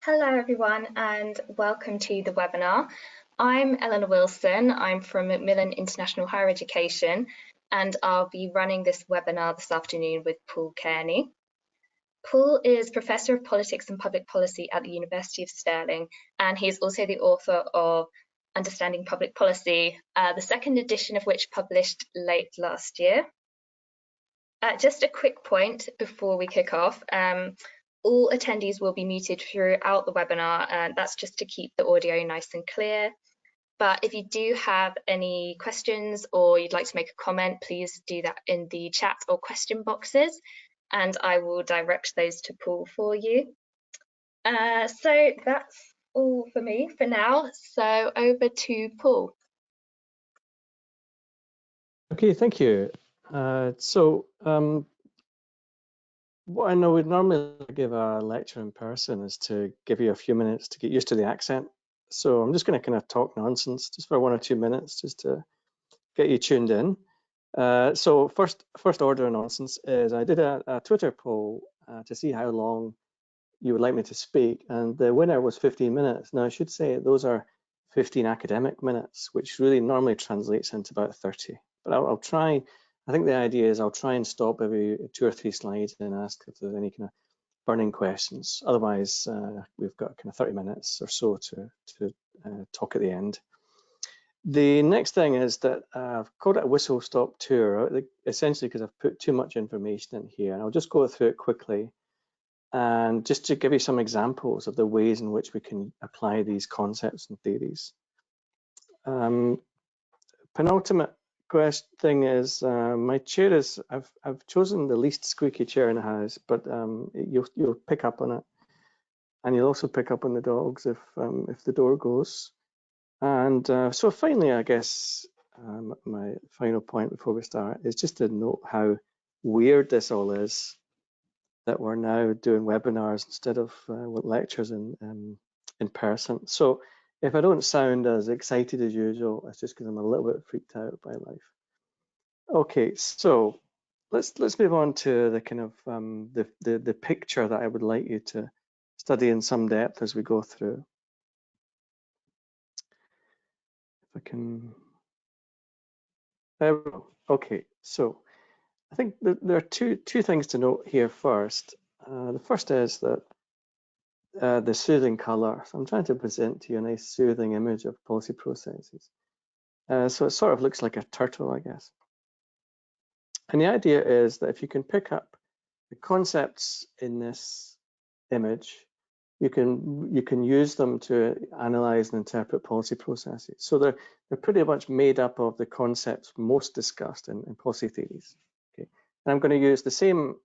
Hello everyone and welcome to the webinar. I'm Eleanor Wilson, I'm from Macmillan International Higher Education and I'll be running this webinar this afternoon with Paul Kearney. Paul is Professor of Politics and Public Policy at the University of Stirling and he's also the author of Understanding Public Policy, the second edition of which published late last year. Just a quick point before we kick off. All attendees will be muted throughout the webinar, and that's just to keep the audio nice and clear. But if you do have any questions or you'd like to make a comment, please do that in the chat or question boxes, and I will direct those to Paul for you. So that's all for me for now. So over to Paul. Okay, thank you. What I know we'd normally give a lecture in person is to give you a few minutes to get used to the accent. So I'm just going to kind of talk nonsense just for 1 or 2 minutes just to get you tuned in. So first order of nonsense is I did a Twitter poll to see how long you would like me to speak, and the winner was 15 minutes. Now I should say those are 15 academic minutes, which really normally translates into about 30. But I'll try. I think the idea is I'll try and stop every 2 or 3 slides and ask if there's any kind of burning questions. Otherwise, we've got kind of 30 minutes or so to talk at the end. The next thing is that I've called it a whistle-stop tour, essentially because I've put too much information in here. And I'll just go through it quickly. And just to give you some examples of the ways in which we can apply these concepts and theories. Penultimate thing is my chair is I've chosen the least squeaky chair in the house, but you'll pick up on it, and you'll also pick up on the dogs if the door goes. And so finally, I guess my final point before we start is just to note how weird this all is, that we're now doing webinars instead of lectures in person. So if I don't sound as excited as usual, it's just because I'm a little bit freaked out by life. Okay, so let's move on to the kind of the picture that I would like you to study in some depth as we go through. If I can, there we go. Okay, so I think there are two things to note here first. The first is that the soothing color. So I'm trying to present to you a nice soothing image of policy processes. So it sort of looks like a turtle, I guess. And the idea is that if you can pick up the concepts in this image, you can use them to analyze and interpret policy processes. So they're pretty much made up of the concepts most discussed in policy theories. Okay, and I'm going to use the same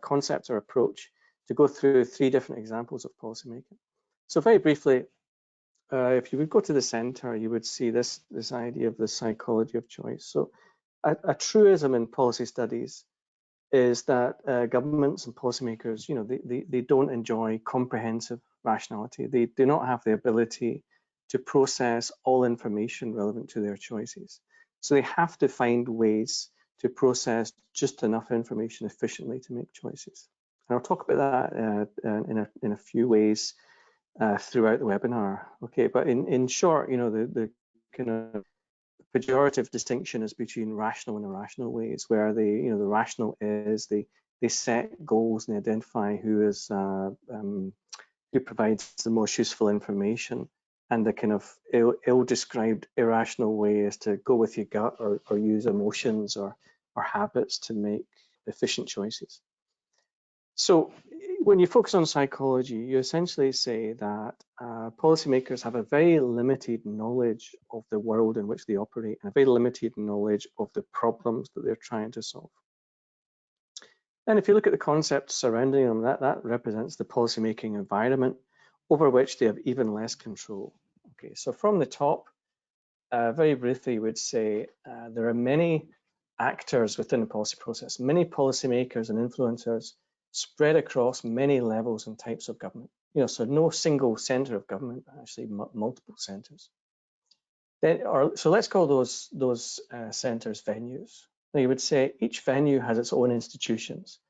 concept or approach to go through 3 different examples of policymaking. So very briefly, if you would go to the center, you would see this idea of the psychology of choice. So a truism in policy studies is that governments and policymakers, you know, they don't enjoy comprehensive rationality. They do not have the ability to process all information relevant to their choices. So they have to find ways to process just enough information efficiently to make choices. And I'll talk about that in a few ways throughout the webinar. Okay, but in short, you know, the kind of pejorative distinction is between rational and irrational ways, where the rational is they set goals and identify who provides the most useful information, and the kind of ill-described irrational way is to go with your gut or use emotions or habits to make efficient choices. So when you focus on psychology, you essentially say that policymakers have a very limited knowledge of the world in which they operate and a very limited knowledge of the problems that they're trying to solve. And if you look at the concepts surrounding them, that represents the policymaking environment over which they have even less control. Okay, so from the top, very briefly, you would say there are many actors within the policy process, many policymakers and influencers spread across many levels and types of government. You know, so no single center of government, but actually multiple centers. So let's call those centers venues. Now you would say each venue has its own institutions.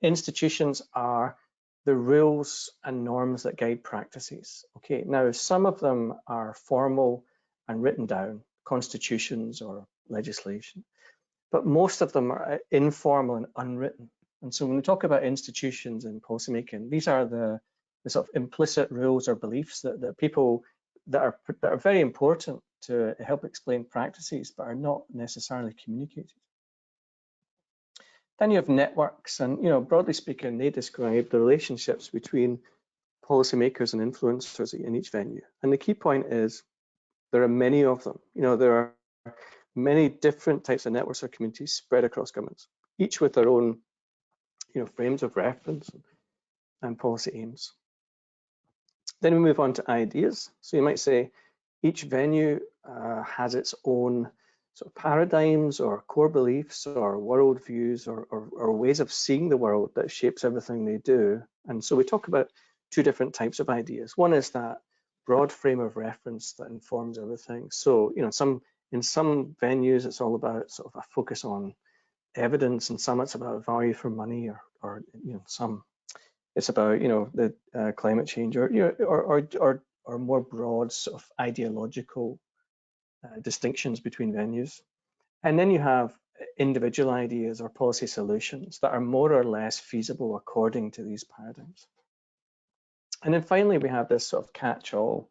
Institutions are the rules and norms that guide practices. Okay, now some of them are formal and written down, constitutions or legislation, but most of them are informal and unwritten. And so when we talk about institutions in policymaking, these are the sort of implicit rules or beliefs that people that are very important to help explain practices, but are not necessarily communicated. Then you have networks, and broadly speaking, they describe the relationships between policymakers and influencers in each venue. And the key point is there are many of them. There are many different types of networks or communities spread across governments, each with their own frames of reference and policy aims. Then we move on to ideas. So you might say each venue has its own sort of paradigms or core beliefs or worldviews or ways of seeing the world that shapes everything they do. And so we talk about two different types of ideas. One is that broad frame of reference that informs everything. So in some venues it's all about sort of a focus on evidence, and some it's about value for money, or some it's about the climate change, or more broad sort of ideological distinctions between venues. And then you have individual ideas or policy solutions that are more or less feasible according to these paradigms. And then finally, we have this sort of catch-all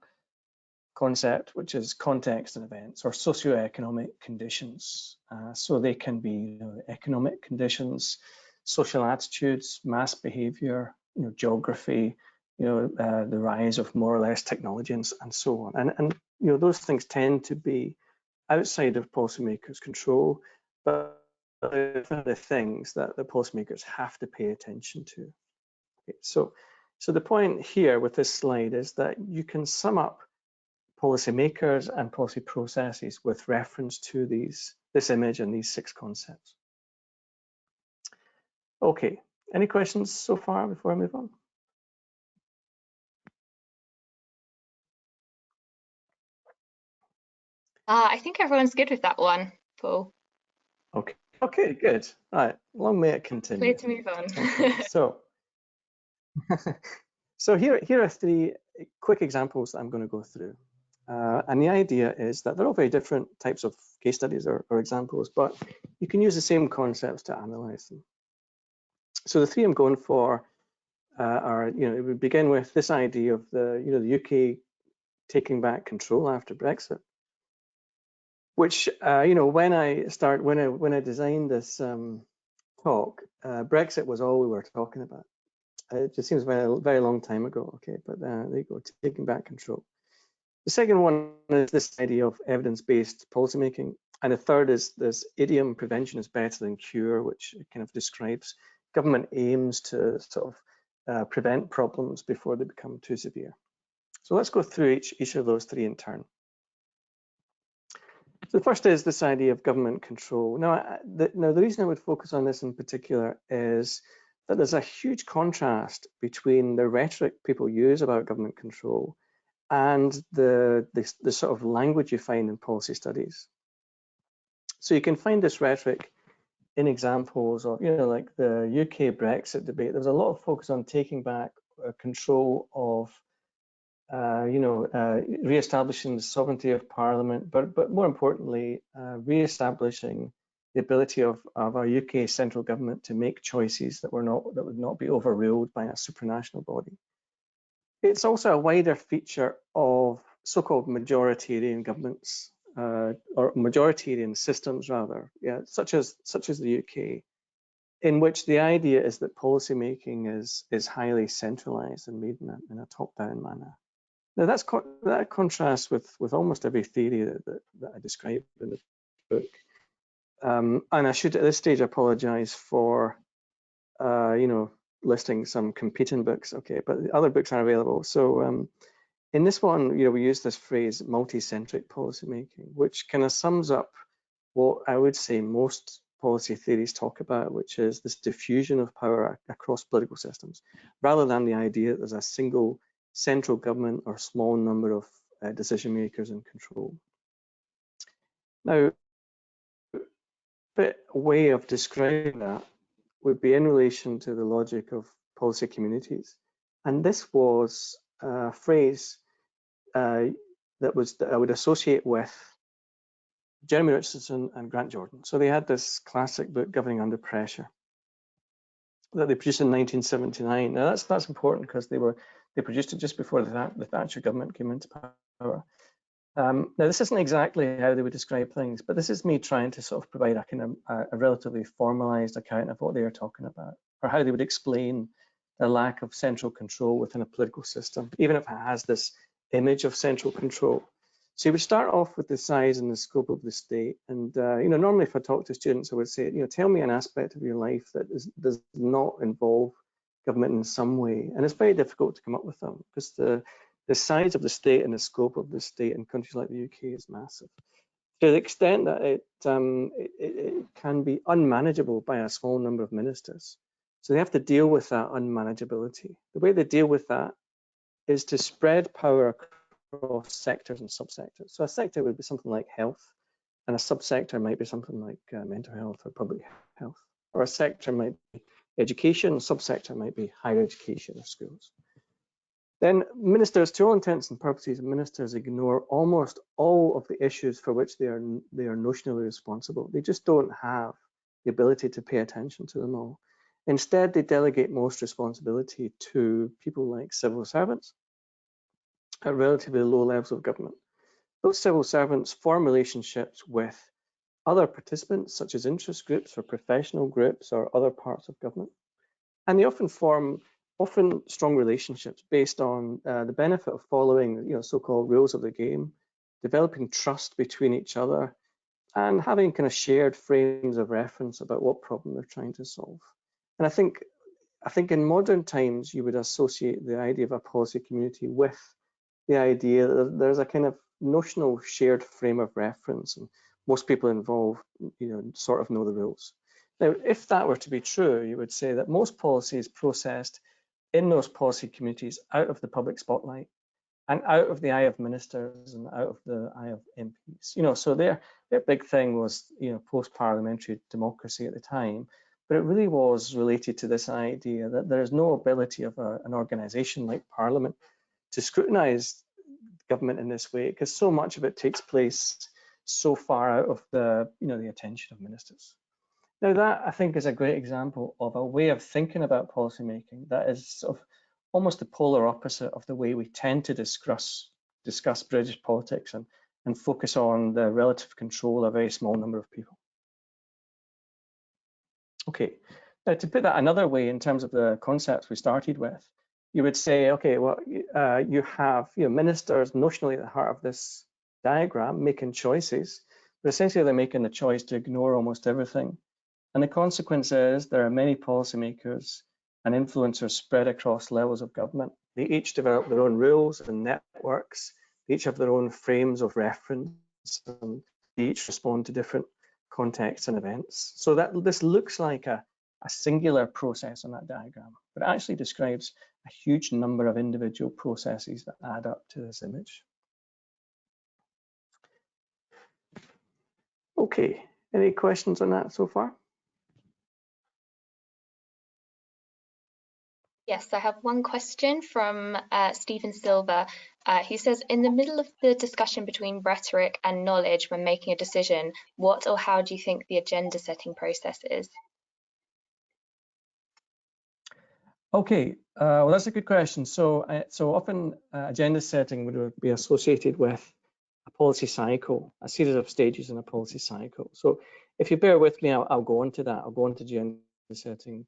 concept, which is context and events or socioeconomic conditions. So they can be economic conditions, social attitudes, mass behavior, geography, the rise of more or less technology, and so on. And those things tend to be outside of policymakers' control, but the things that the policymakers have to pay attention to. Okay, so the point here with this slide is that you can sum up policymakers and policy processes with reference to this image and these 6 concepts. Okay, any questions so far before I move on? I think everyone's good with that one, Paul. Okay, good. All right, long may it continue. Clear to move on. Okay, so here are 3 quick examples that I'm going to go through. And the idea is that they're all very different types of case studies or examples, but you can use the same concepts to analyze them. So the 3 I'm going for are, we begin with this idea of the UK taking back control after Brexit, which when I designed this talk, Brexit was all we were talking about. It just seems very, very long time ago. Okay, but there you go, taking back control. The second one is this idea of evidence-based policymaking, and the third is this idiom, prevention is better than cure, which kind of describes government aims to sort of prevent problems before they become too severe. So let's go through each of those 3 in turn. So the first is this idea of government control. Now, the reason I would focus on this in particular is that there's a huge contrast between the rhetoric people use about government control and the sort of language you find in policy studies. So you can find this rhetoric in examples of, like the UK Brexit debate. There was a lot of focus on taking back control of, re-establishing the sovereignty of Parliament, but more importantly, re-establishing the ability of our UK central government to make choices that would not be overruled by a supranational body. It's also a wider feature of so-called majoritarian governments, or majoritarian systems rather, such as the UK, in which the idea is that policy making is highly centralized and made in a top-down manner. Now that contrasts with almost every theory that I described in the book. And I should at this stage apologize for listing some competing books, okay, but the other books are available. So in this one, we use this phrase multicentric policymaking, which kind of sums up what I would say most policy theories talk about, which is this diffusion of power across political systems, rather than the idea that there's a single central government or small number of decision makers in control. Now, a way of describing that would be in relation to the logic of policy communities. And this was a phrase that I would associate with Jeremy Richardson and Grant Jordan. So they had this classic book, Governing Under Pressure, that they produced in 1979. Now that's important because they produced it just before the Thatcher government came into power. Now this isn't exactly how they would describe things, but this is me trying to sort of provide a kind of a relatively formalized account of what they are talking about, or how they would explain the lack of central control within a political system, even if it has this image of central control. So you would start off with the size and the scope of the state. And normally if I talk to students, I would say, tell me an aspect of your life that does not involve government in some way. And it's very difficult to come up with them because the size of the state and the scope of the state in countries like the UK is massive, to the extent that it can be unmanageable by a small number of ministers. So they have to deal with that unmanageability. The way they deal with that is to spread power across sectors and subsectors. So a sector would be something like health, and a subsector might be something like mental health or public health. Or a sector might be education, a subsector might be higher education or schools. Then ministers, to all intents and purposes, ministers ignore almost all of the issues for which they are notionally responsible. They just don't have the ability to pay attention to them all. Instead, they delegate most responsibility to people like civil servants at relatively low levels of government. Those civil servants form relationships with other participants, such as interest groups or professional groups or other parts of government. And they often form strong relationships based on the benefit of following, so-called rules of the game, developing trust between each other, and having kind of shared frames of reference about what problem they're trying to solve. And I think in modern times, you would associate the idea of a policy community with the idea that there's a kind of notional shared frame of reference, and most people involved, sort of know the rules. Now, if that were to be true, you would say that most policy is processed in those policy communities out of the public spotlight and out of the eye of ministers and out of the eye of MPs. So their big thing was, post-parliamentary democracy at the time, but it really was related to this idea that there is no ability of an organisation like Parliament to scrutinise government in this way, because so much of it takes place so far out of the attention of ministers. Now that, I think, is a great example of a way of thinking about policymaking that is sort of almost the polar opposite of the way we tend to discuss British politics and focus on the relative control of a very small number of people. Okay, now to put that another way in terms of the concepts we started with, you would say, okay, well, you have ministers notionally at the heart of this diagram making choices, but essentially they're making the choice to ignore almost everything. And the consequence is there are many policymakers and influencers spread across levels of government. They each develop their own rules and networks. They each have their own frames of reference, and they each respond to different contexts and events. So that this looks like a singular process on that diagram, but it actually describes a huge number of individual processes that add up to this image. Okay, any questions on that so far? Yes, I have one question from Stephen Silver. He says, in the middle of the discussion between rhetoric and knowledge when making a decision, what or how do you think the agenda setting process is? Okay, well, that's a good question. So often agenda setting would be associated with a policy cycle, a series of stages in a policy cycle. So if you bear with me, I'll go on to that. I'll go on to agenda setting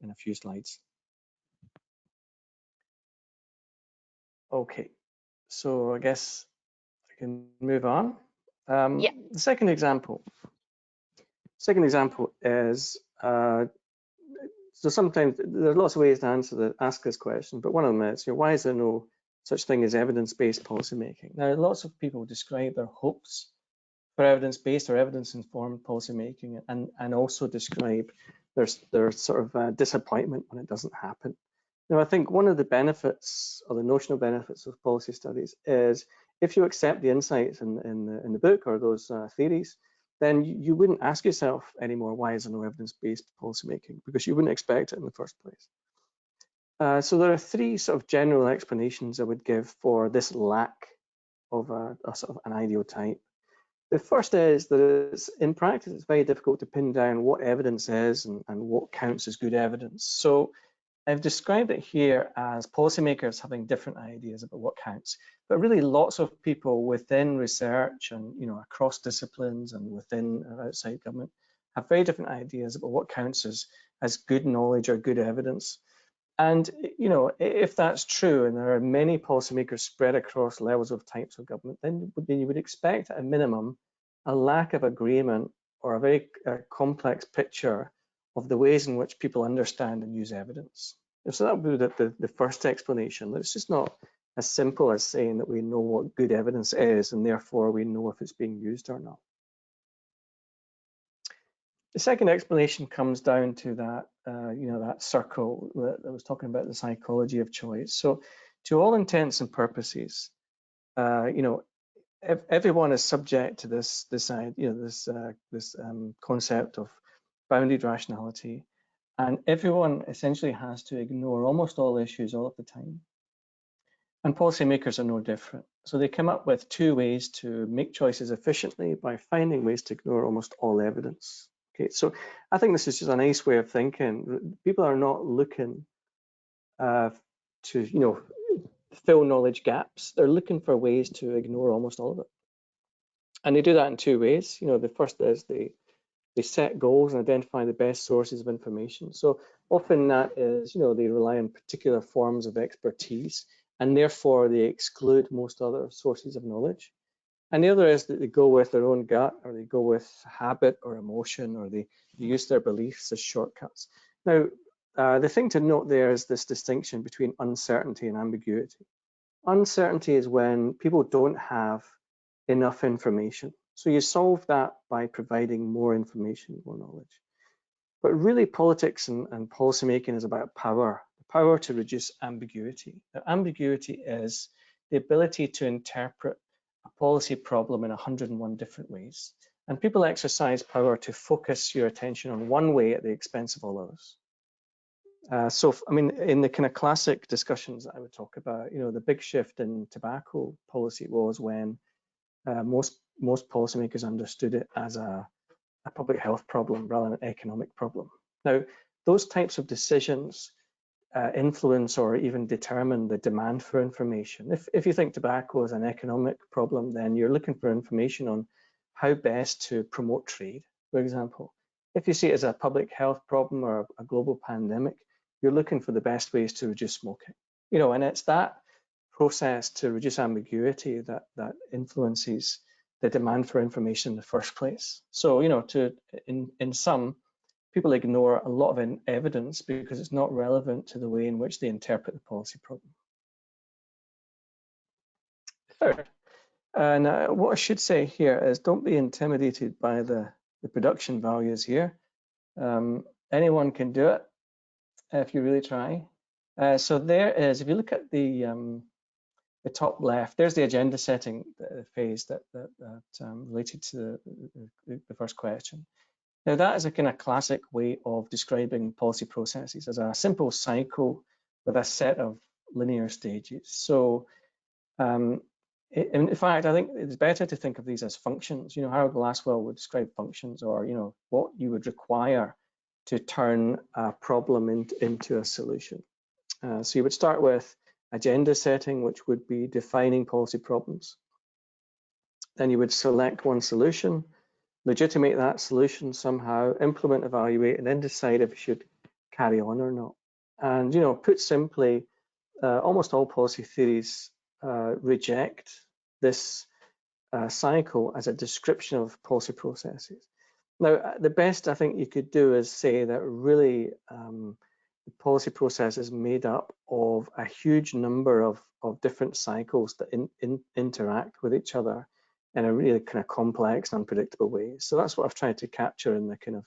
in a few slides. Okay, so I guess I can move on. Yeah. The second example is, so sometimes there are lots of ways to ask this question, but one of them is, why is there no such thing as evidence-based policymaking? Now, lots of people describe their hopes for evidence-based or evidence-informed policymaking, and also describe their sort of disappointment when it doesn't happen. Now, I think one of the benefits, or the notional benefits of policy studies, is if you accept the insights in the book or those theories, then you wouldn't ask yourself anymore, why is there no evidence-based policymaking? Because you wouldn't expect it in the first place. So there are three sort of general explanations I would give for this lack of a sort of an ideal type. The first is that in practice, it's very difficult to pin down what evidence is and what counts as good evidence. So I've described it here as policymakers having different ideas about what counts, but really lots of people within research and across disciplines and within or outside government have very different ideas about what counts as good knowledge or good evidence. And if that's true, and there are many policymakers spread across levels of types of government, then you would expect at a minimum a lack of agreement or a very complex picture of the ways in which people understand and use evidence. So that would be the first explanation. It's just not as simple as saying that we know what good evidence is and therefore we know if it's being used or not. The second explanation comes down to that, that circle that I was talking about, the psychology of choice. So, to all intents and purposes, everyone is subject to this concept of bounded rationality, and everyone essentially has to ignore almost all issues all of the time. And policymakers are no different. So they come up with two ways to make choices efficiently by finding ways to ignore almost all evidence. Okay, so I think this is just a nice way of thinking. People are not looking to fill knowledge gaps. They're looking for ways to ignore almost all of it. And they do that in two ways. The first is they set goals and identify the best sources of information. So often that is, they rely on particular forms of expertise, and therefore they exclude most other sources of knowledge. And the other is that they go with their own gut, or they go with habit or emotion, or they use their beliefs as shortcuts. Now, the thing to note there is this distinction between uncertainty and ambiguity. Uncertainty is when people don't have enough information. So you solve that by providing more information, more knowledge. But really, politics and policymaking is about power, the power to reduce ambiguity. Now, ambiguity is the ability to interpret a policy problem in 101 different ways. And people exercise power to focus your attention on one way at the expense of all others. In the kind of classic discussions that I would talk about, the big shift in tobacco policy was when most policymakers understood it as a public health problem rather than an economic problem. Now, those types of decisions influence or even determine the demand for information. If you think tobacco is an economic problem, then you're looking for information on how best to promote trade, for example. If you see it as a public health problem or a global pandemic, you're looking for the best ways to reduce smoking. And it's that process to reduce ambiguity that influences the demand for information in the first place. So, in sum, people ignore a lot of evidence because it's not relevant to the way in which they interpret the policy problem. Third, and what I should say here is don't be intimidated by the production values here. Anyone can do it if you really try. So there is, if you look at the top left, there's the agenda setting phase that related to the first question. Now that is a kind of classic way of describing policy processes as a simple cycle with a set of linear stages. So in fact, I think it's better to think of these as functions. Howard Glasswell would describe functions, or what you would require to turn a problem into a solution. So you would start with agenda setting, which would be defining policy problems. Then you would select one solution, legitimate that solution somehow, implement, evaluate, and then decide if you should carry on or not. And put simply, almost all policy theories reject this cycle as a description of policy processes. Now, the best I think you could do is say that really the policy process is made up of a huge number of different cycles that interact with each other in a really kind of complex and unpredictable way. So that's what I've tried to capture in the kind of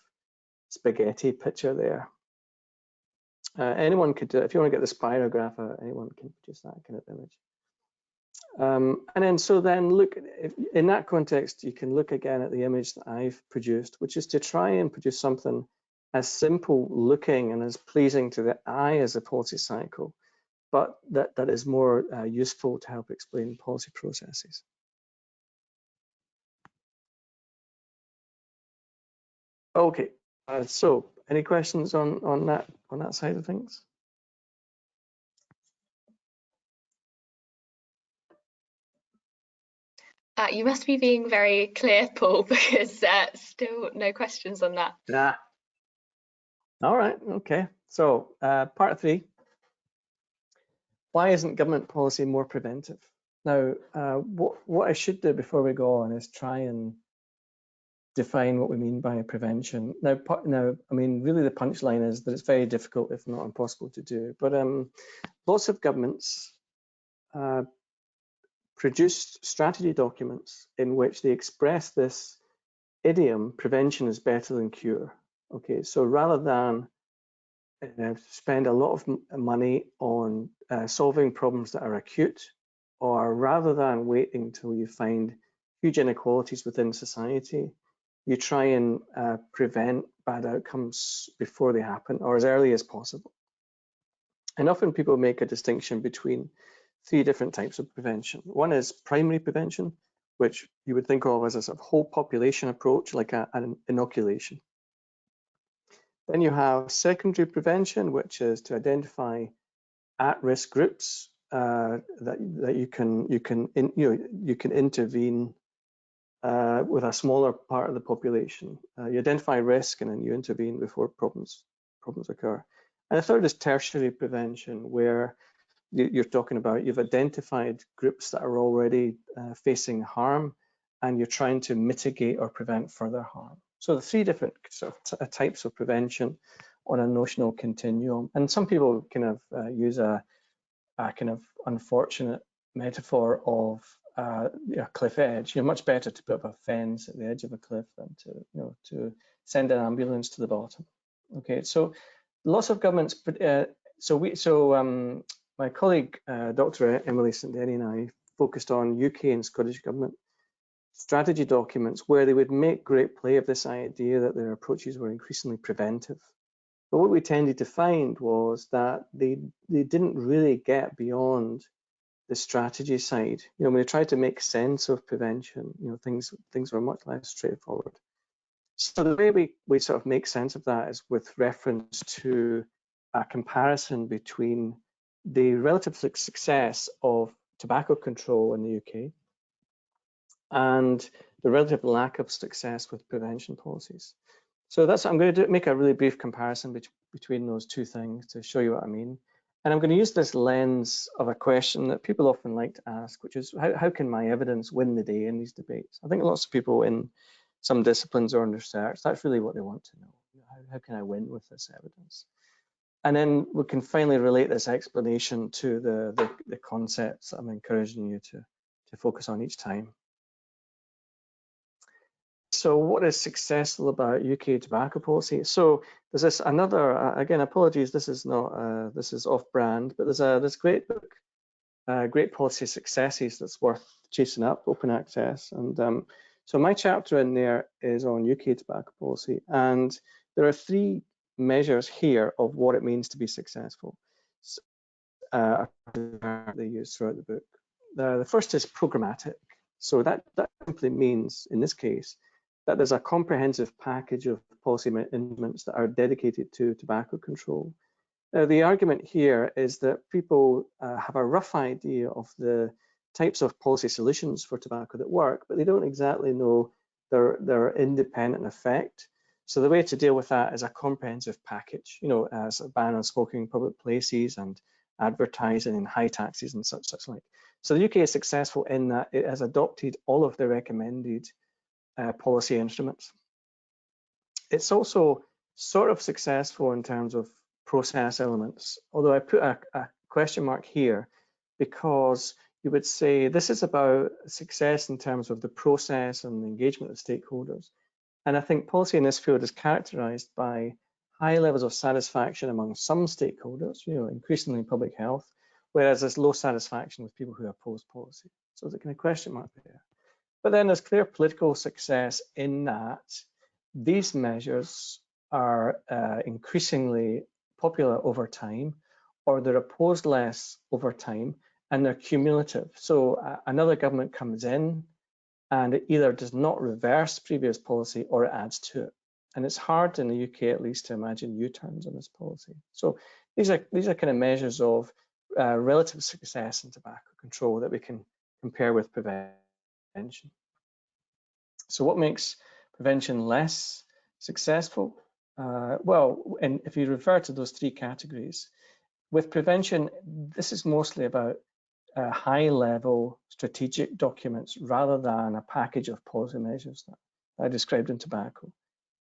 spaghetti picture there. Anyone could do it. If you want to get the spirograph out, anyone can produce that kind of image. And then look, in that context, you can look again at the image that I've produced, which is to try and produce something as simple looking and as pleasing to the eye as a policy cycle, but that is more useful to help explain policy processes. Okay, so any questions on that side of things? You must be being very clear, Paul, because still no questions on that. Yeah. All right, okay. So part 3, why isn't government policy more preventive? Now, what I should do before we go on is try and define what we mean by prevention. Now, I mean, really the punchline is that it's very difficult, if not impossible to do. But lots of governments produced strategy documents in which they express this idiom, prevention is better than cure. Okay, so rather than spend a lot of money on solving problems that are acute, or rather than waiting until you find huge inequalities within society, you try and prevent bad outcomes before they happen or as early as possible. And often people make a distinction between 3 different types of prevention. One is primary prevention, which you would think of as a sort of whole population approach, like an inoculation. Then you have secondary prevention, which is to identify at-risk groups that you can intervene with a smaller part of the population. You identify risk and then you intervene before problems occur. And the third is tertiary prevention, where you're talking about you've identified groups that are already facing harm, and you're trying to mitigate or prevent further harm. So the 3 different sort of types of prevention on a notional continuum. And some people kind of use a kind of unfortunate metaphor of a cliff edge. You're much better to put up a fence at the edge of a cliff than to send an ambulance to the bottom. Okay, so lots of governments. My colleague, Dr. Emily St Denny, and I focused on UK and Scottish government strategy documents where they would make great play of this idea that their approaches were increasingly preventive. But what we tended to find was that they didn't really get beyond the strategy side. When they tried to make sense of prevention, things were much less straightforward. So the way we sort of make sense of that is with reference to a comparison between the relative success of tobacco control in the UK and the relative lack of success with prevention policies. So I'm going to make a really brief comparison between those 2 things to show you what I mean. And I'm going to use this lens of a question that people often like to ask, which is how can my evidence win the day in these debates? I think lots of people in some disciplines or in research, that's really what they want to know. How can I win with this evidence? And then we can finally relate this explanation to the concepts that I'm encouraging you to focus on each time. So what is successful about UK tobacco policy? So there's this another, again, apologies, this is not, this is off brand, but there's this great book, Great Policy Successes, that's worth chasing up, open access. And so my chapter in there is on UK tobacco policy. And there are 3 measures here of what it means to be successful. They use throughout the book. The first is programmatic. So that simply means, in this case, that there's a comprehensive package of policy instruments that are dedicated to tobacco control. Now, the argument here is that people have a rough idea of the types of policy solutions for tobacco that work, but they don't exactly know their independent effect. So the way to deal with that is a comprehensive package, as a ban on smoking in public places and advertising and high taxes and such like. So the UK is successful in that it has adopted all of the recommended policy instruments. It's also sort of successful in terms of process elements, although I put a question mark here because you would say this is about success in terms of the process and the engagement of stakeholders. And I think policy in this field is characterized by high levels of satisfaction among some stakeholders, increasingly in public health, whereas there's low satisfaction with people who oppose policy. So there's a kind of question mark there. But then there's clear political success in that these measures are increasingly popular over time, or they're opposed less over time, and they're cumulative. So another government comes in and it either does not reverse previous policy or it adds to it. And it's hard in the UK, at least, to imagine U-turns on this policy. So these are kind of measures of relative success in tobacco control that we can compare with prevention. So what makes prevention less successful? Well, and if you refer to those three categories, with prevention, this is mostly about high-level strategic documents rather than a package of policy measures that I described in tobacco.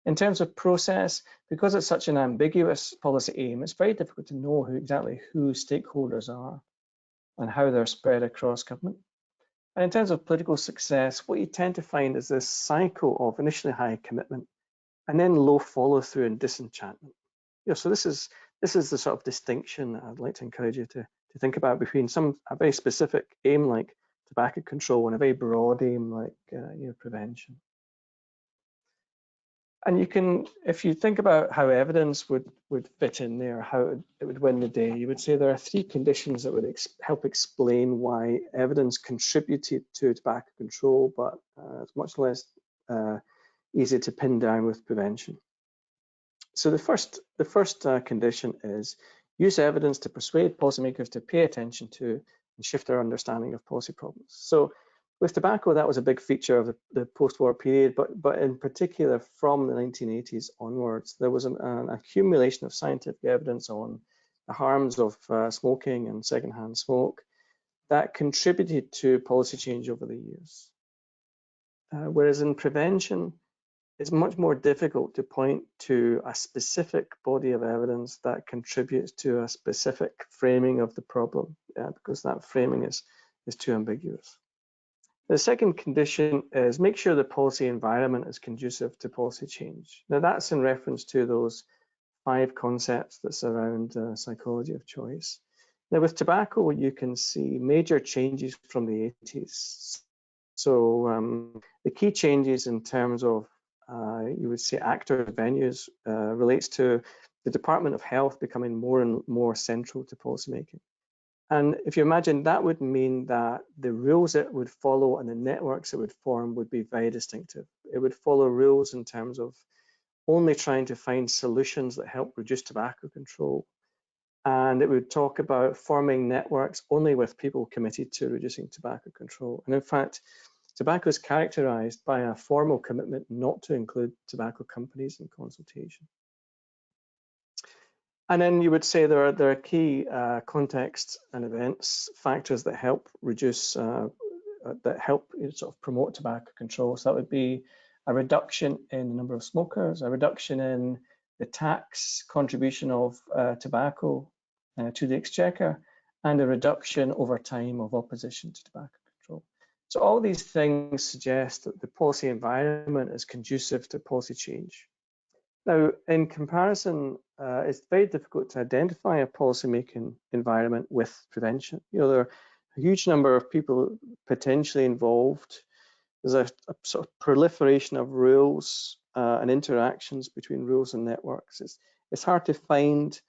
In terms of process, because it's such an ambiguous policy aim, it's very difficult to know exactly who stakeholders are and how they're spread across government. And in terms of political success, what you tend to find is this cycle of initially high commitment and then low follow through and disenchantment. So this is the sort of distinction that I'd like to encourage you to think about between a very specific aim like tobacco control and a very broad aim like prevention. And you can, if you think about how evidence would fit in there, how it would win the day, you would say there are three conditions that would help explain why evidence contributed to tobacco control, but it's much less easy to pin down with prevention. So the first condition is use evidence to persuade policymakers to pay attention to and shift their understanding of policy problems. So with tobacco, that was a big feature of the post-war period, but in particular from the 1980s onwards, there was an accumulation of scientific evidence on the harms of smoking and secondhand smoke that contributed to policy change over the years. Whereas in prevention, it's much more difficult to point to a specific body of evidence that contributes to a specific framing of the problem, because that framing is too ambiguous. The second condition is make sure the policy environment is conducive to policy change. Now that's in reference to those 5 concepts that surround psychology of choice. Now with tobacco, you can see major changes from the 80s. So the key changes in terms of you would say actor venues relates to the Department of Health becoming more and more central to policymaking. And if you imagine, that would mean that the rules it would follow and the networks it would form would be very distinctive. It would follow rules in terms of only trying to find solutions that help reduce tobacco control. And it would talk about forming networks only with people committed to reducing tobacco control. And in fact, tobacco is characterized by a formal commitment not to include tobacco companies in consultation. And then you would say there are key context and events factors that help reduce, that help sort of promote tobacco control. So that would be a reduction in the number of smokers, a reduction in the tax contribution of tobacco to the exchequer, and a reduction over time of opposition to tobacco control. So all these things suggest that the policy environment is conducive to policy change. Now, in comparison, it's very difficult to identify a policymaking environment with prevention. There are a huge number of people potentially involved. There's a sort of proliferation of rules and interactions between rules and networks. It's hard to find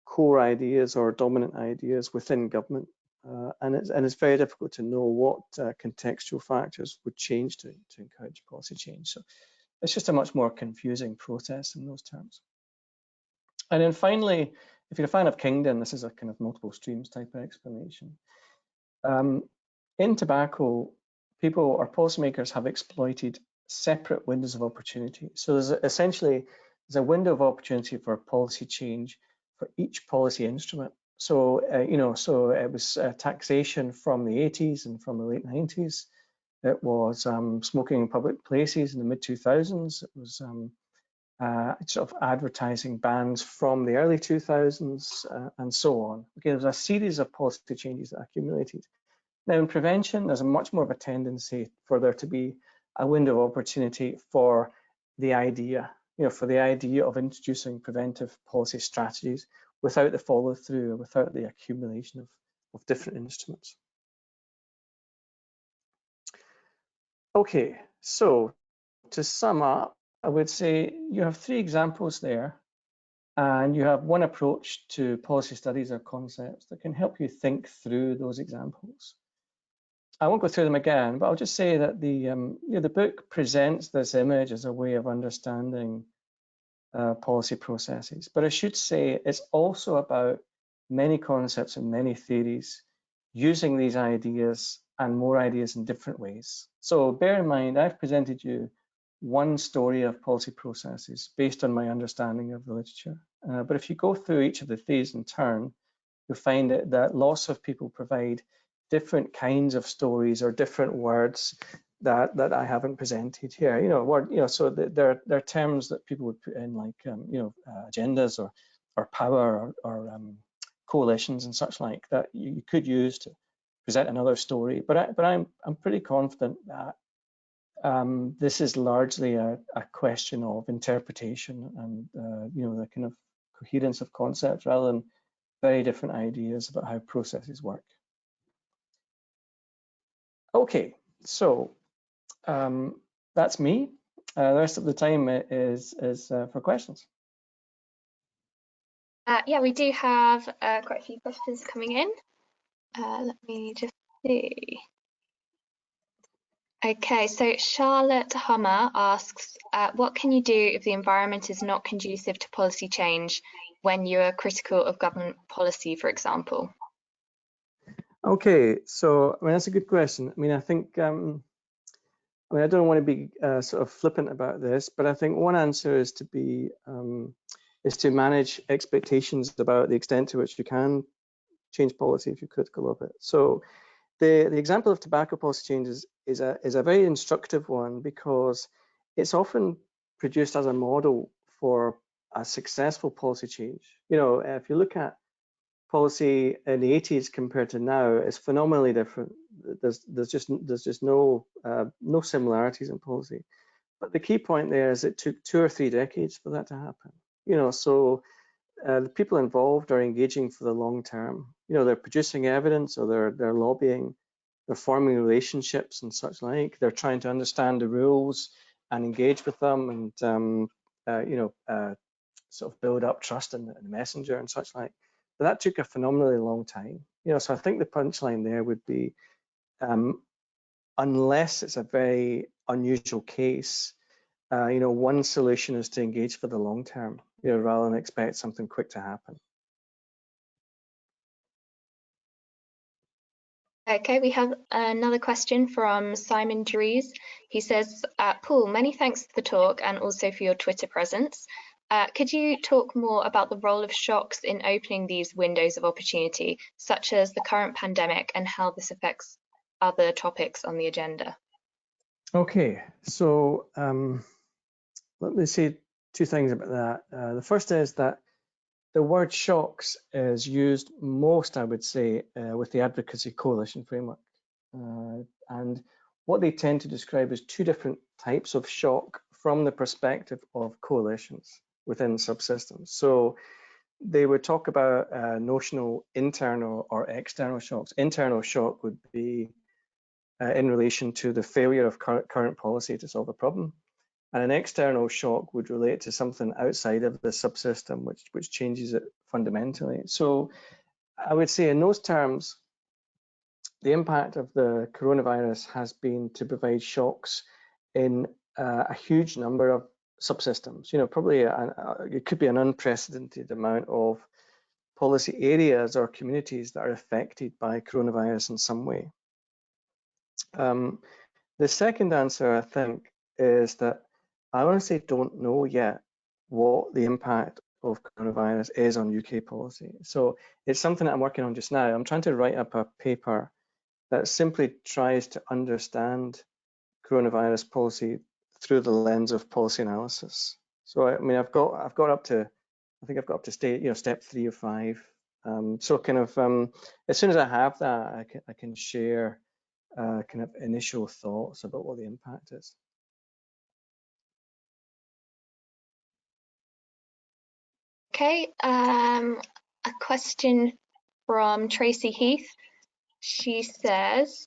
core ideas or dominant ideas within government, and it's very difficult to know what contextual factors would change to encourage policy change. So it's just a much more confusing process in those terms. And then finally, if you're a fan of Kingdom, this is a kind of multiple streams type of explanation. In tobacco, people or policymakers have exploited separate windows of opportunity. So there's essentially a window of opportunity for policy change for each policy instrument. So so it was taxation from the 80s and from the late 90s. It was smoking in public places in the mid-2000s. It was sort of advertising bans from the early 2000s and so on. Okay, there's a series of policy changes that accumulated. Now in prevention, there's a much more of a tendency for there to be a window of opportunity for the idea, for the idea of introducing preventive policy strategies without the follow through, without the accumulation of different instruments. Okay, so to sum up, I would say you have three examples there, and you have one approach to policy studies or concepts that can help you think through those examples. I won't go through them again, but I'll just say that the book presents this image as a way of understanding policy processes. But I should say it's also about many concepts and many theories using these ideas and more ideas in different ways. So bear in mind, I've presented you one story of policy processes based on my understanding of the literature. But if you go through each of the theories in turn, you'll find that lots of people provide different kinds of stories or different words that I haven't presented here. So there are terms that people would put in, like agendas or power or coalitions and such like, that you could use to present another story. But I'm pretty confident that this is largely a question of interpretation and the kind of coherence of concepts rather than very different ideas about how processes work. Okay, so that's me. The rest of the time is for questions. Yeah, we do have quite a few questions coming in. Let me just see. Okay, so Charlotte Hummer asks, what can you do if the environment is not conducive to policy change when you are critical of government policy, for example? Okay, so I mean that's a good question. I mean I think I don't want to be sort of flippant about this, but I think one answer is to manage expectations about the extent to which you can change policy if you're critical of it. So the example of tobacco policy changes is a very instructive one because it's often produced as a model for a successful policy change. If you look at policy in the 80s compared to now, it's phenomenally different. There's just no similarities in policy. But the key point there is it took 2 or 3 decades for that to happen. So the people involved are engaging for the long term. They're producing evidence, or they're lobbying, they're forming relationships and such like. They're trying to understand the rules and engage with them, and sort of build up trust in the messenger and such like. But that took a phenomenally long time. So I think the punchline there would be, unless it's a very unusual case, one solution is to engage for the long term, rather than expect something quick to happen. Okay, we have another question from Simon Dries. He says, Paul, many thanks for the talk and also for your Twitter presence. Could you talk more about the role of shocks in opening these windows of opportunity, such as the current pandemic, and how this affects other topics on the agenda? Okay, so let me say 2 things about that. The first is that the word shocks is used most, I would say, with the advocacy coalition framework. And what they tend to describe is 2 different types of shock from the perspective of coalitions within subsystems. So they would talk about notional internal or external shocks. Internal shock would be in relation to the failure of current policy to solve a problem. And an external shock would relate to something outside of the subsystem, which changes it fundamentally. So I would say in those terms, the impact of the coronavirus has been to provide shocks in a huge number of subsystems. Probably it could be an unprecedented amount of policy areas or communities that are affected by coronavirus in some way. The second answer, I think, is that I honestly don't know yet what the impact of coronavirus is on UK policy. So it's something that I'm working on just now. I'm trying to write up a paper that simply tries to understand coronavirus policy through the lens of policy analysis. So I mean, I've got up to, I think I've got up to step 3 or 5. So kind of as soon as I have that, I can share kind of initial thoughts about what the impact is. Okay, a question from Tracy Heath. She says,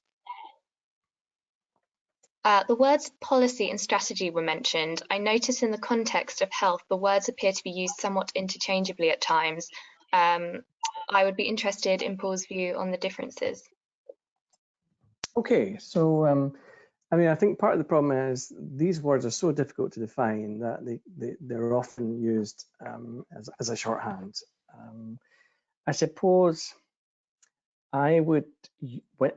The words policy and strategy were mentioned. I notice in the context of health, the words appear to be used somewhat interchangeably at times. I would be interested in Paul's view on the differences. Okay, so I mean, I think part of the problem is these words are so difficult to define that they're often used as a shorthand. I suppose I would,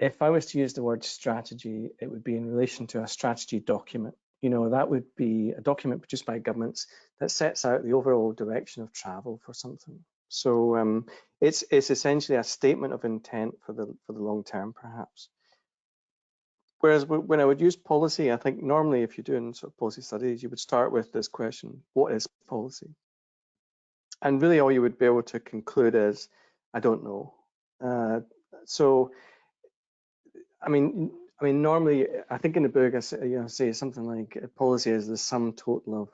if I was to use the word strategy, it would be in relation to a strategy document. You know, that would be a document produced by governments that sets out the overall direction of travel for something. So it's essentially a statement of intent for the long term, perhaps. Whereas when I would use policy, I think normally if you're doing sort of policy studies, you would start with this question: what is policy? And really, all you would be able to conclude is, I don't know. So I mean, normally, I think in the book, I say something like policy is the sum total of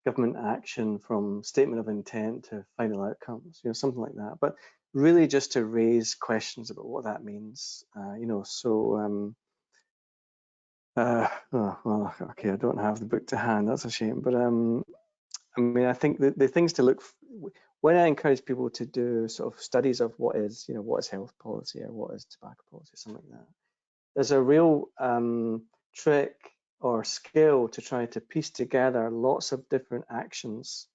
government action from statement of intent to final outcomes, something like that. But really, just to raise questions about what that means, So, oh, well, okay, I don't have the book to hand. That's a shame. But I mean, I think the things to look when I encourage people to do sort of studies of what is health policy or what is tobacco policy, something like that. There's a real trick or skill to try to piece together lots of different actions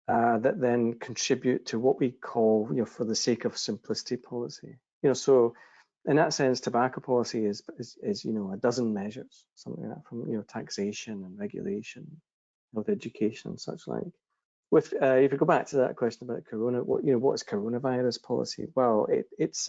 that then contribute to what we call, for the sake of simplicity, policy. So in that sense, tobacco policy is a dozen measures, something like that, from taxation and regulation, health education and such like. With if you go back to that question about corona, what is coronavirus policy? Well, it's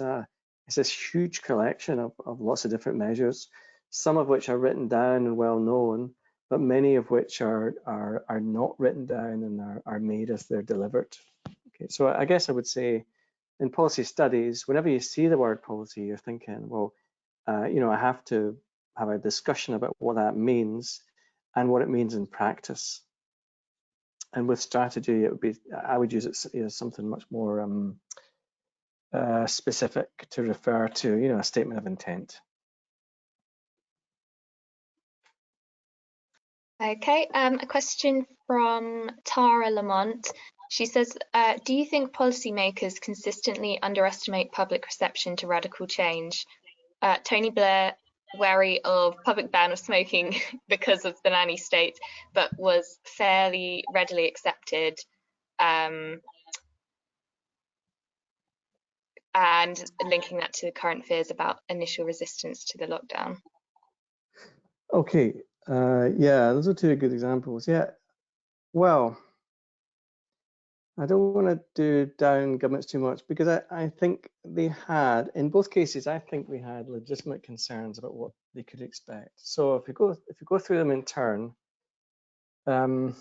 this huge collection of lots of different measures, some of which are written down and well known, but many of which are not written down and are made as they're delivered. Okay, so I guess I would say in policy studies, whenever you see the word policy, you're thinking, well, I have to have a discussion about what that means and what it means in practice. And with strategy, I would use it as something much more specific to refer to, a statement of intent. Okay, a question from Tara Lamont. She says, do you think policymakers consistently underestimate public reception to radical change? Tony Blair, wary of public ban of smoking because of the nanny state, but was fairly readily accepted. And linking that to current fears about initial resistance to the lockdown. Okay, yeah, those are two good examples. Yeah, well, I don't want to do down governments too much because I think they had, in both cases, I think we had legitimate concerns about what they could expect. So if you go through them in turn, when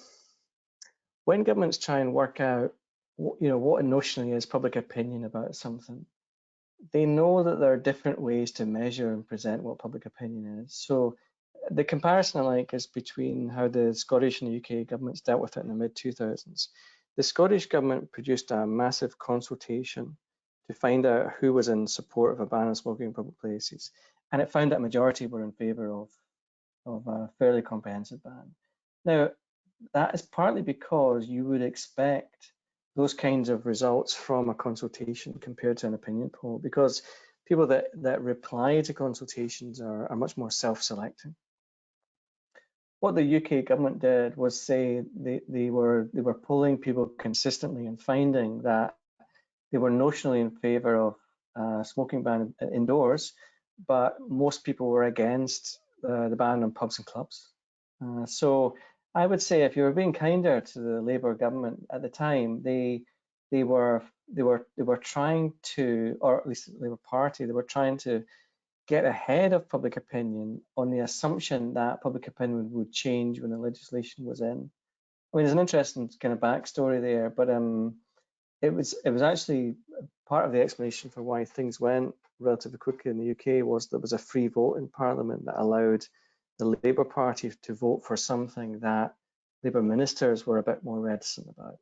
governments try and work out, what notionally is public opinion about something, they know that there are different ways to measure and present what public opinion is. So the comparison I like is between how the Scottish and the UK governments dealt with it in the mid-2000s. The Scottish government produced a massive consultation to find out who was in support of a ban on smoking in public places, and it found that a majority were in favour of a fairly comprehensive ban. Now, that is partly because you would expect those kinds of results from a consultation compared to an opinion poll, because people that reply to consultations are much more self-selecting. What the UK government did was say they were polling people consistently and finding that they were notionally in favour of smoking ban indoors, but most people were against the ban on pubs and clubs. So I would say if you were being kinder to the Labour government at the time, they were trying to, or at least the Labour Party, they were trying to get ahead of public opinion on the assumption that public opinion would change when the legislation was in. I mean, there's an interesting kind of backstory there, but it was actually part of the explanation for why things went relatively quickly in the UK was there was a free vote in Parliament that allowed the Labour Party to vote for something that Labour ministers were a bit more reticent about.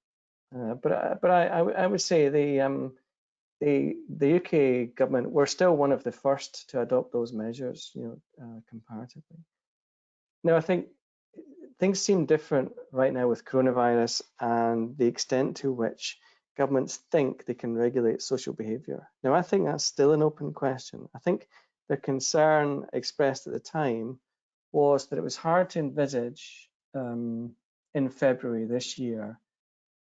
But I would say the UK government were still one of the first to adopt those measures, comparatively. Now, I think things seem different right now with coronavirus and the extent to which governments think they can regulate social behaviour. Now, I think that's still an open question. I think the concern expressed at the time was that it was hard to envisage in February this year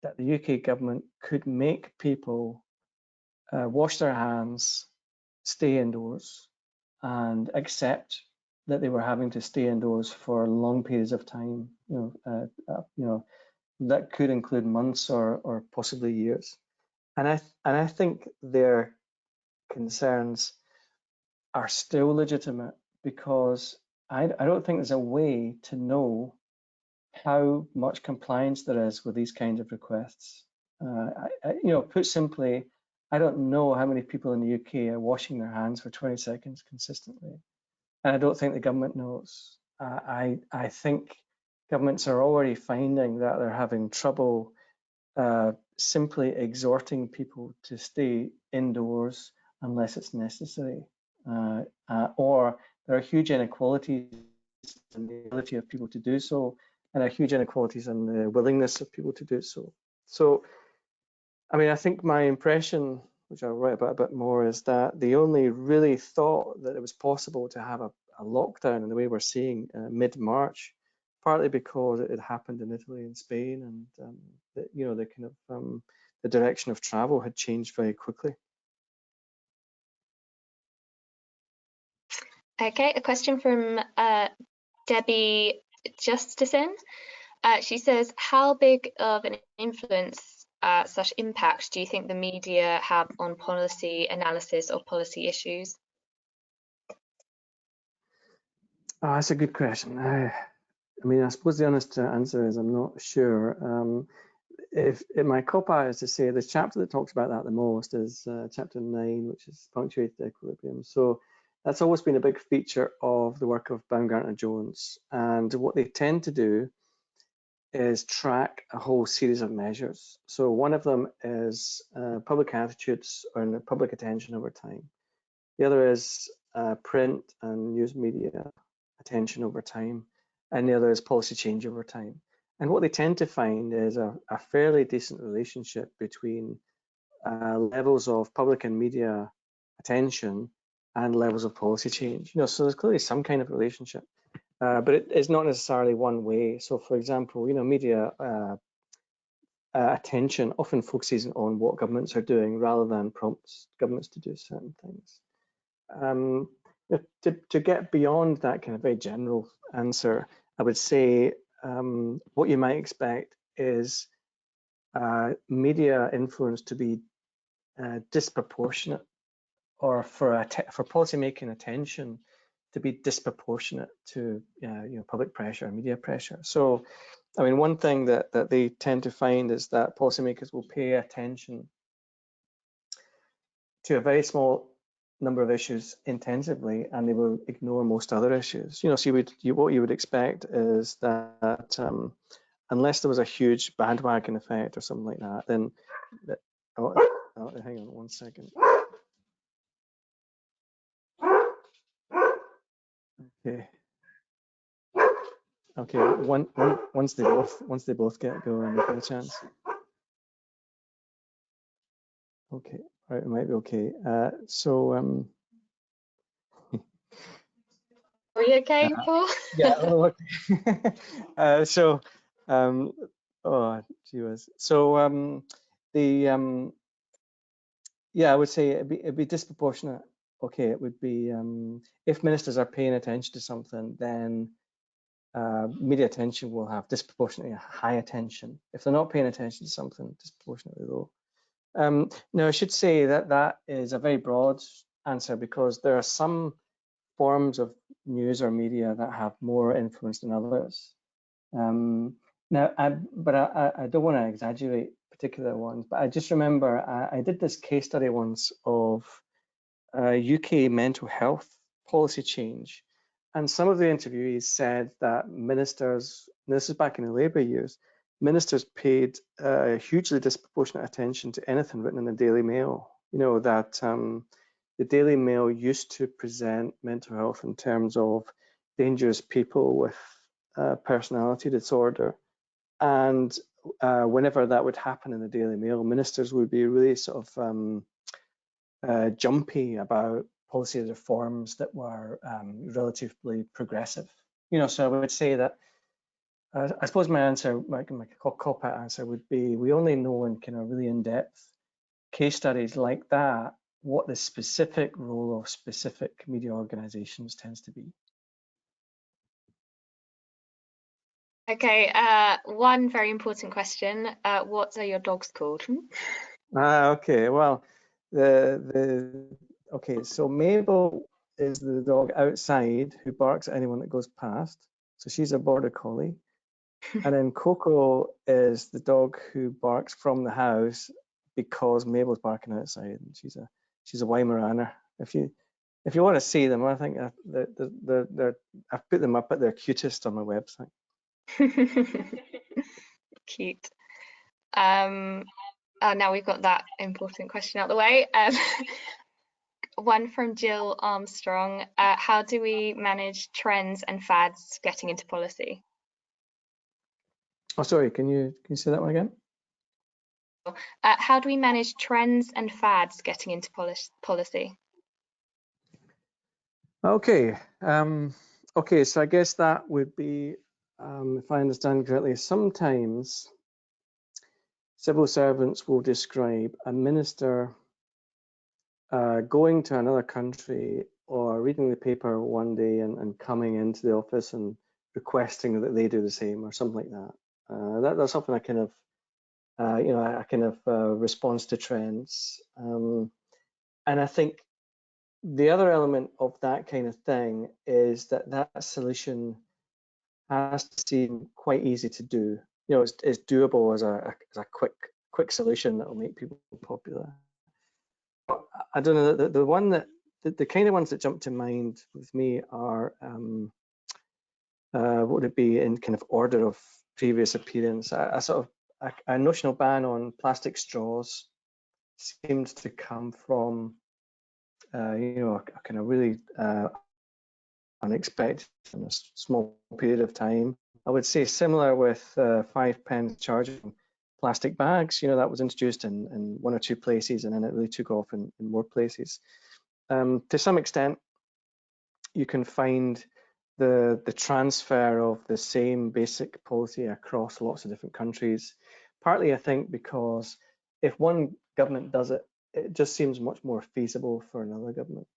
that the UK government could make people wash their hands, stay indoors, and accept that they were having to stay indoors for long periods of time. That could include months or possibly years. And I think their concerns are still legitimate because I don't think there's a way to know how much compliance there is with these kinds of requests. Put simply, I don't know how many people in the UK are washing their hands for 20 seconds consistently, and I don't think the government knows. I think governments are already finding that they're having trouble simply exhorting people to stay indoors unless it's necessary, or there are huge inequalities in the ability of people to do so, and there are huge inequalities in the willingness of people to do so. So, I mean, I think my impression, which I'll write about a bit more, is that they only really thought that it was possible to have a lockdown in the way we're seeing mid-March, partly because it had happened in Italy and Spain, and the kind of the direction of travel had changed very quickly. Okay, a question from Debbie Justison. She says, how big of an influence / impact do you think the media have on policy analysis or policy issues? Oh, that's a good question. I mean, I suppose the honest answer is I'm not sure. If my cop-out is to say the chapter that talks about that the most is chapter 9, which is punctuated equilibrium. So that's always been a big feature of the work of Baumgartner-Jones. And what they tend to do is track a whole series of measures. So one of them is public attitudes or public attention over time. The other is print and news media attention over time. And the other is policy change over time. And what they tend to find is a fairly decent relationship between levels of public and media attention and levels of policy change. So there's clearly some kind of relationship, but it is not necessarily one way. So, for example, media attention often focuses on what governments are doing rather than prompts governments to do certain things. To get beyond that kind of very general answer, I would say what you might expect is media influence to be disproportionate, or for policymaking attention to be disproportionate to public pressure, media pressure. So, I mean, one thing that they tend to find is that policymakers will pay attention to a very small number of issues intensively, and they will ignore most other issues. So what you would expect is that unless there was a huge bandwagon effect or something like that, then hang on one second. Okay. Once they both get going, we've got a chance. Okay. All right, it might be okay. Are you okay, Paul? Yeah. Okay. Oh, gee whiz. So yeah, I would say it'd be disproportionate. Okay, it would be if ministers are paying attention to something, then media attention will have disproportionately high attention. If they're not paying attention to something, disproportionately low. Now, I should say that is a very broad answer, because there are some forms of news or media that have more influence than others. Now, I don't want to exaggerate particular ones, but I just remember I did this case study once of UK mental health policy change, and some of the interviewees said that ministers, this is back in the Labour years, ministers paid hugely disproportionate attention to anything written in the Daily Mail. That the Daily Mail used to present mental health in terms of dangerous people with personality disorder. And whenever that would happen in the Daily Mail, ministers would be really sort of jumpy about policy reforms that were relatively progressive. So I would say that I suppose my answer, my cop-out answer would be, we only know in kind of really in-depth case studies like that what the specific role of specific media organizations tends to be. Okay, one very important question. What are your dogs called? Okay, well, okay, so Mabel is the dog outside who barks at anyone that goes past. So she's a border collie. And then Coco is the dog who barks from the house because Mabel's barking outside, and she's a Weimaraner. If you want to see them, I think I've put them up at their cutest on my website. Cute. Now we've got that important question out the way. One from Jill Armstrong. How do we manage trends and fads getting into policy? Oh, sorry, can you say that one again? How do we manage trends and fads getting into policy? Okay. Okay, so I guess that would be, if I understand correctly, sometimes civil servants will describe a minister going to another country or reading the paper one day and coming into the office and requesting that they do the same or something like that. That's often a kind of, a kind of response to trends. And I think the other element of that kind of thing is that solution has to seem quite easy to do. It's doable as a quick solution that will make people popular. I don't know, the one that the kind of ones that jump to mind with me are what would it be in kind of order of previous appearance? A sort of a notional ban on plastic straws seems to come from a kind of really unexpected in a small period of time. I would say similar with 5 pence charging plastic bags. That was introduced in one or two places, and then it really took off in more places. To some extent, you can find the transfer of the same basic policy across lots of different countries. Partly, I think, because if one government does it, it just seems much more feasible for another government.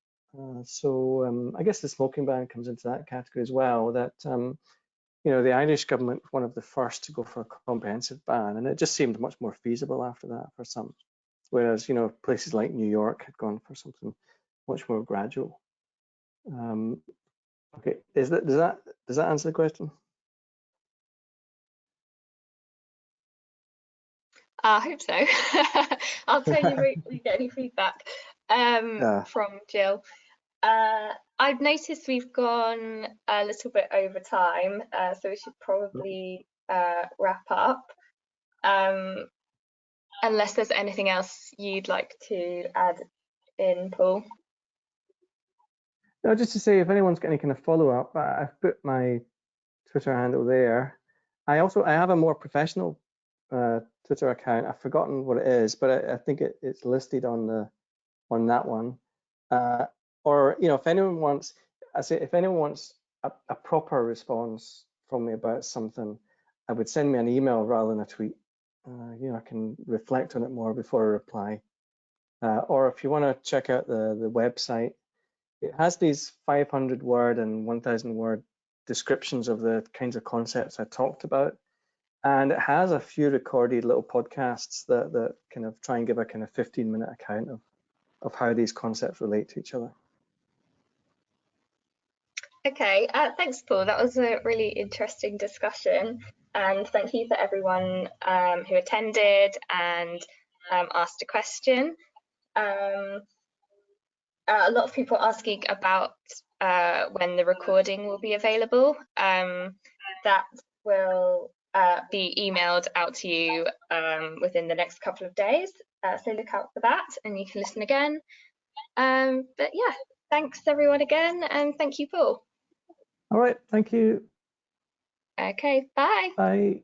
So I guess the smoking ban comes into that category as well. That the Irish government was one of the first to go for a comprehensive ban, and it just seemed much more feasible after that for some. Whereas places like New York had gone for something much more gradual. Okay, does that answer the question? I hope so. I'll tell you if we get any feedback from Jill. I've noticed we've gone a little bit over time, so we should probably wrap up. Unless there's anything else you'd like to add in, Paul. No, just to say, if anyone's got any kind of follow-up, I've put my Twitter handle there. I have a more professional Twitter account. I've forgotten what it is, but I think it's listed on that one. Or if anyone wants, a proper response from me about something, I would send me an email rather than a tweet. I can reflect on it more before I reply. Or if you want to check out the website, it has these 500 word and 1,000 word descriptions of the kinds of concepts I talked about. And it has a few recorded little podcasts that kind of try and give a kind of 15-minute account of how these concepts relate to each other. Okay, thanks, Paul. That was a really interesting discussion. And thank you for everyone who attended and asked a question. A lot of people asking about when the recording will be available. That will be emailed out to you within the next couple of days. So look out for that and you can listen again. But yeah, thanks everyone again, and thank you, Paul. All right, thank you. Okay, bye. Bye.